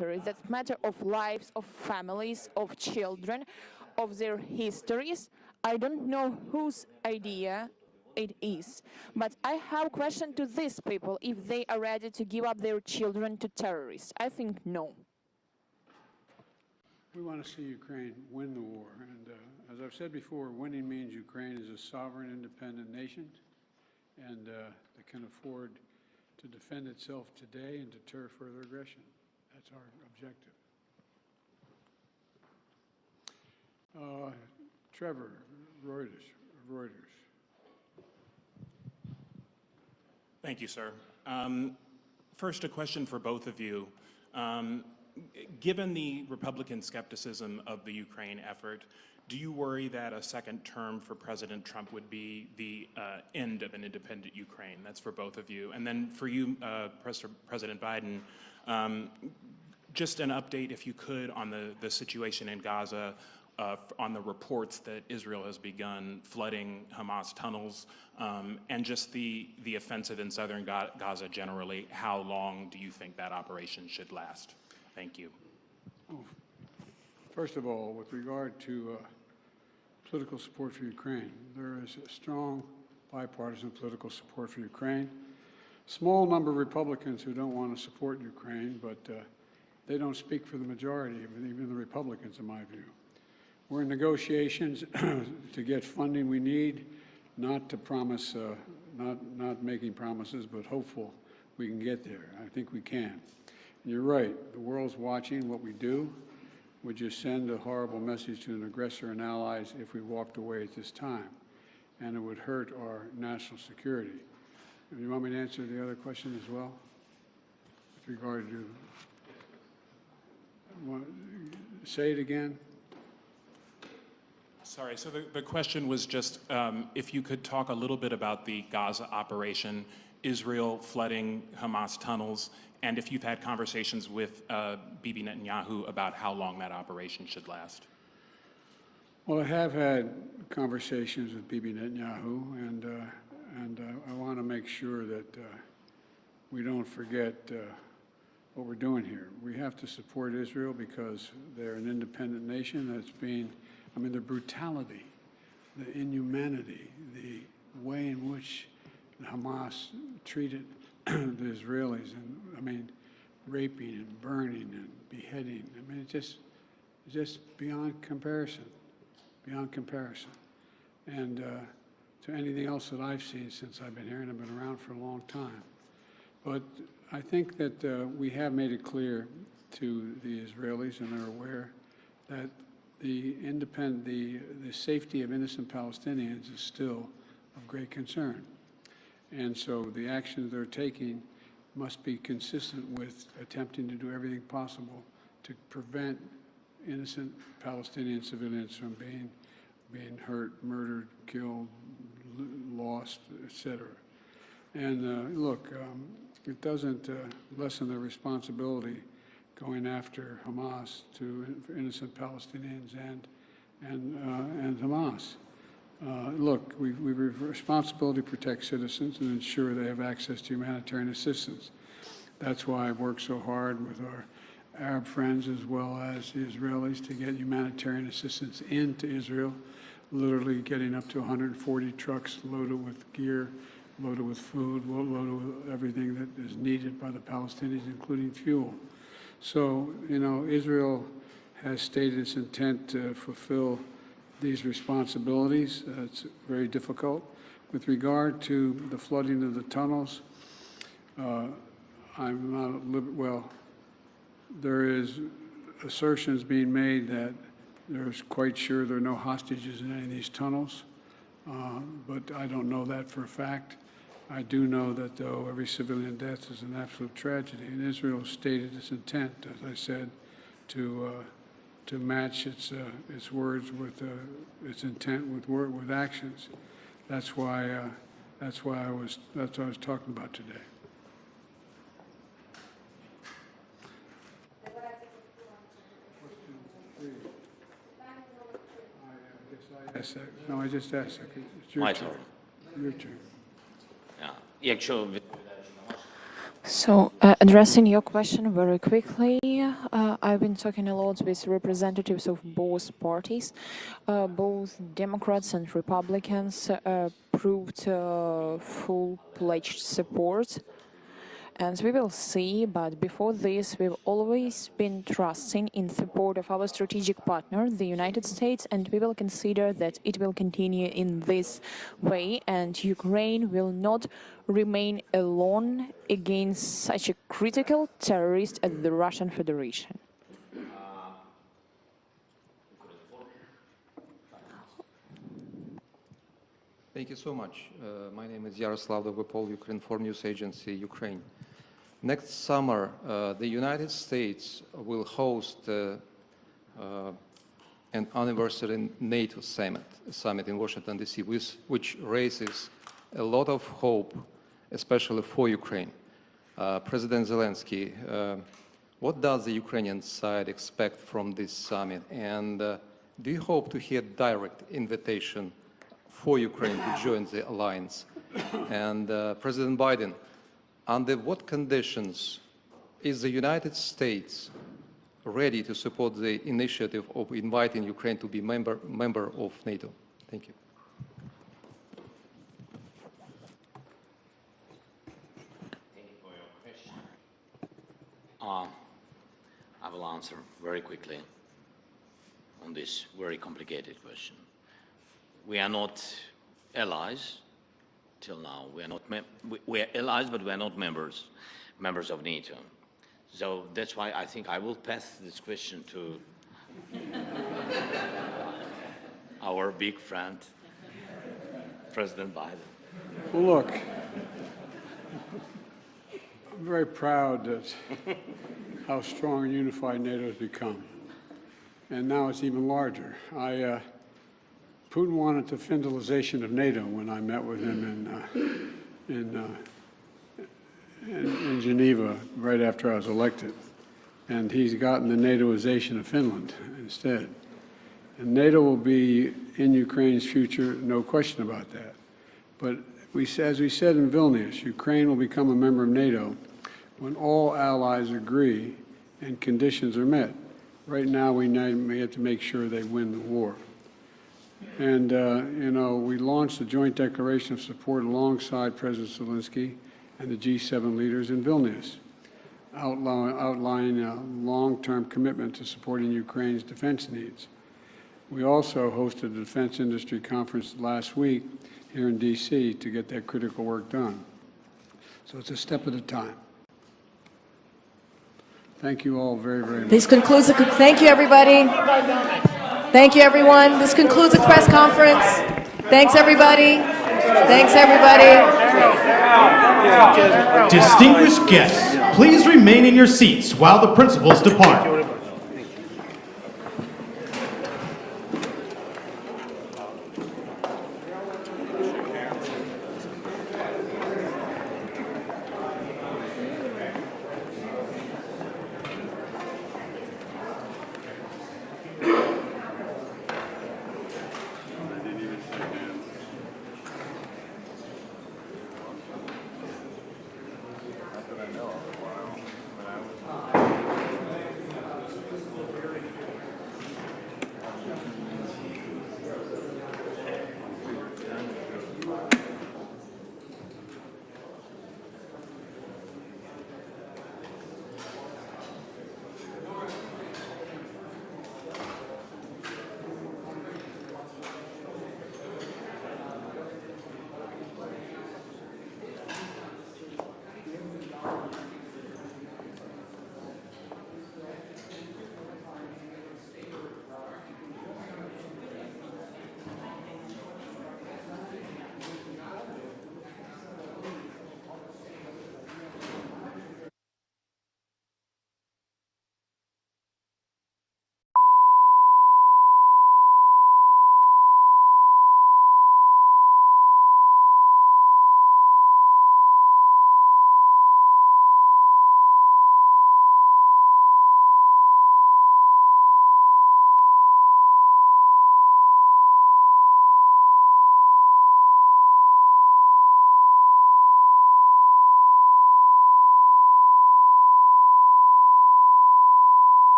It's a matter of lives, of families, of children, of their histories. I don't know whose idea it is, but I have a question to these people if they are ready to give up their children to terrorists. I think no. We want to see Ukraine win the war, and as I've said before, winning means Ukraine is a sovereign, independent nation, and that can afford to defend itself today and deter further aggression. That's our objective. Trevor, Reuters. Thank you, sir. First, a question for both of you. Given the Republican skepticism of the Ukraine effort, do you worry that a second term for President Trump would be the end of an independent Ukraine? That's for both of you. And then for you, President Biden, just an update, if you could, on the situation in Gaza, on the reports that Israel has begun flooding Hamas tunnels, and just the offensive in southern Gaza generally. How long do you think that operation should last? Thank you. First of all, with regard to political support for Ukraine, there is a strong bipartisan political support for Ukraine. Small number of Republicans who don't want to support Ukraine, but they don't speak for the majority, even the Republicans, in my view. We're in negotiations to get funding we need, not to promise, not making promises, but hopeful we can get there. I think we can. And you're right, the world's watching what we do. Would just send a horrible message to an aggressor and allies if we walked away at this time, and it would hurt our national security. Do you want me to answer the other question as well? With regard to, say it again? Sorry, so the question was just if you could talk a little bit about the Gaza operation, Israel flooding Hamas tunnels, and if you've had conversations with Bibi Netanyahu about how long that operation should last. Well, I have had conversations with Bibi Netanyahu, and I want to make sure that we don't forget what we're doing here. We have to support Israel because they're an independent nation that's being, I mean, the brutality, the inhumanity, the way in which Hamas treated the Israelis, and I mean, raping and burning and beheading. I mean, it's just beyond comparison, and to anything else that I've seen since I've been here, and I've been around for a long time. But I think that we have made it clear to the Israelis, and they're aware, that the safety of innocent Palestinians is still of great concern. And so the actions they're taking must be consistent with attempting to do everything possible to prevent innocent Palestinian civilians from being hurt, murdered, killed, lost, etc. And look, it doesn't lessen their responsibility going after Hamas for innocent Palestinians and Hamas. Look, we have a responsibility to protect citizens and ensure they have access to humanitarian assistance. That's why I've worked so hard with our Arab friends as well as the Israelis to get humanitarian assistance into Israel, literally getting up to 140 trucks loaded with gear, loaded with food, loaded with everything that is needed by the Palestinians, including fuel. So, you know, Israel has stated its intent to fulfill these responsibilities. It's very difficult. With regard to the flooding of the tunnels, there is assertions being made that there's quite sure there are no hostages in any of these tunnels, but I don't know that for a fact. I do know that, though, every civilian death is an absolute tragedy, and Israel has stated its intent, as I said, to match its words with its intent with actions. That's why I was talking about today. I just asked. It's your turn. Your turn. Якщо So, addressing your question very quickly, I've been talking a lot with representatives of both parties. Both Democrats and Republicans proved full-pledged support. And we will see, but before this, we've always been trusting in support of our strategic partner, the United States, and we will consider that it will continue in this way, and Ukraine will not remain alone against such a critical terrorist as the Russian Federation. Thank you so much. My name is Yaroslav Dovopol, Ukrinform News Agency, Ukraine. Next summer, the United States will host an anniversary NATO summit in Washington, D.C., which raises a lot of hope, especially for Ukraine. President Zelenskiy, what does the Ukrainian side expect from this summit? And do you hope to hear direct invitation for Ukraine to join the alliance? And President Biden, under what conditions is the United States ready to support the initiative of inviting Ukraine to be member of NATO? Thank you. Thank you for your question. I will answer very quickly on this very complicated question. We are not allies till now. We are allies, but we are not members of NATO. So that's why I think I will pass this question to our big friend, President Biden. Well, look, I'm very proud that how strong and unified NATO has become. And now it's even larger. Putin wanted the federalization of NATO when I met with him in Geneva right after I was elected. And he's gotten the NATOization of Finland instead. And NATO will be in Ukraine's future, no question about that. But as we said in Vilnius, Ukraine will become a member of NATO when all allies agree and conditions are met. Right now, we have to make sure they win the war. And, you know, we launched a joint declaration of support alongside President Zelenskiy and the G7 leaders in Vilnius, outlining a long-term commitment to supporting Ukraine's defense needs. We also hosted a defense industry conference last week here in D.C. to get that critical work done. So it's a step at a time. Thank you all very, very much. This concludes thank you, everybody. Thank you, everyone. This concludes the press conference. Thanks, everybody. Thanks, everybody. Distinguished guests, please remain in your seats while the principals depart.